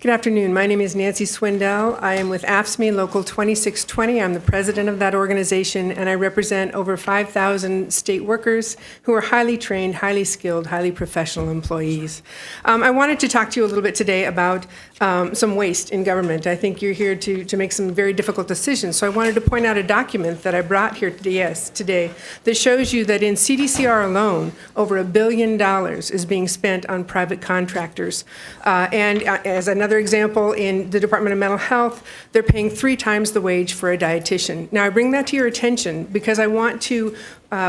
Good afternoon. My name is Nancy Swindell. I am with AFSCME Local 2620. I'm the president of that organization, and I represent over 5,000 state workers who are highly trained, highly skilled, highly professional employees. I wanted to talk to you a little bit today about some waste in government. I think you're here to make some very difficult decisions, so I wanted to point out a document that I brought here today that shows you that in CDCR alone, over $1 billion is being spent on private contractors. And as another example, in the Department of Mental Health, they're paying 3 times the wage for a dietitian. Now, I bring that to your attention because I want to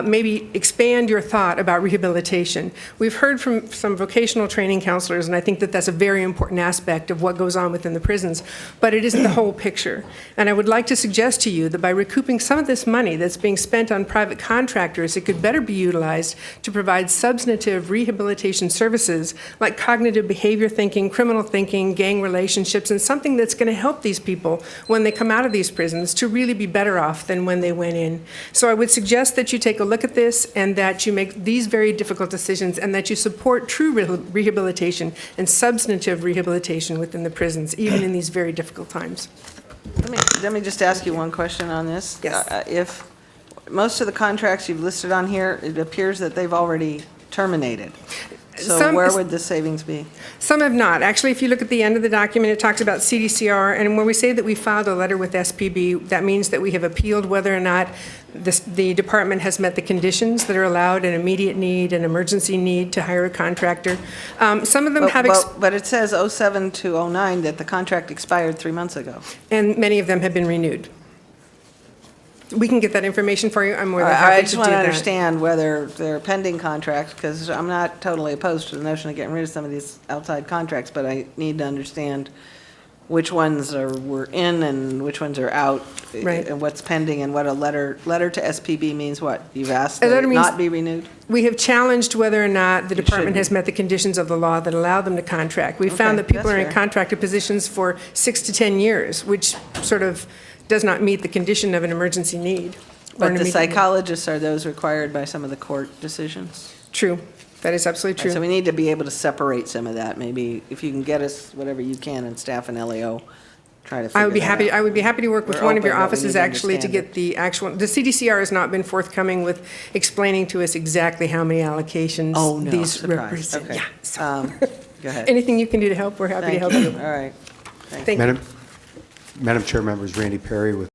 maybe expand your thought about rehabilitation. We've heard from some vocational training counselors, and I think that that's a very important aspect of what goes on within the prisons, but it isn't the whole picture. And I would like to suggest to you that by recouping some of this money that's being spent on private contractors, it could better be utilized to provide substantive rehabilitation services like cognitive behavior thinking, criminal thinking, gang relationships, and something that's going to help these people when they come out of these prisons to really be better off than when they went in. So I would suggest that you take a look at this and that you make these very difficult decisions and that you support true rehabilitation and substantive rehabilitation within the prisons, even in these very difficult times. Let me just ask you one question on this. Yes. If most of the contracts you've listed on here, it appears that they've already terminated. So where would the savings be? Some have not. Actually, if you look at the end of the document, it talks about CDCR, and when we say that we filed a letter with SPB, that means that we have appealed whether or not the department has met the conditions that are allowed, an immediate need, an emergency need to hire a contractor. Some of them have... But it says 07 to 09 that the contract expired 3 months ago. And many of them have been renewed. We can get that information for you. I'm more than happy to do that. I just want to understand whether they're pending contracts, because I'm not totally opposed to the notion of getting rid of some of these outside contracts, but I need to understand which ones were in and which ones are out, right, and what's pending, and what a letter to SPB means. What you've asked that it not be renewed. We have challenged whether or not the department has met the conditions of the law that allow them to contract. We found that people are in contracted positions for 6 to 10 years, which sort of does not meet the condition of an emergency need. But the psychologists, are those required by some of the court decisions? True. That is absolutely true. So we need to be able to separate some of that. Maybe if you can get us whatever you can, and staff and LAO, try to figure I would be happy. out. I would be happy to work with one of your offices actually to get it. the actual. The CDCR has not been forthcoming with explaining to us exactly how many allocations these represent. Okay. Yeah. So. Go ahead. Anything you can do to help, we're happy to help you. All right. Thank you. Madam Chair, members, Randy Perry with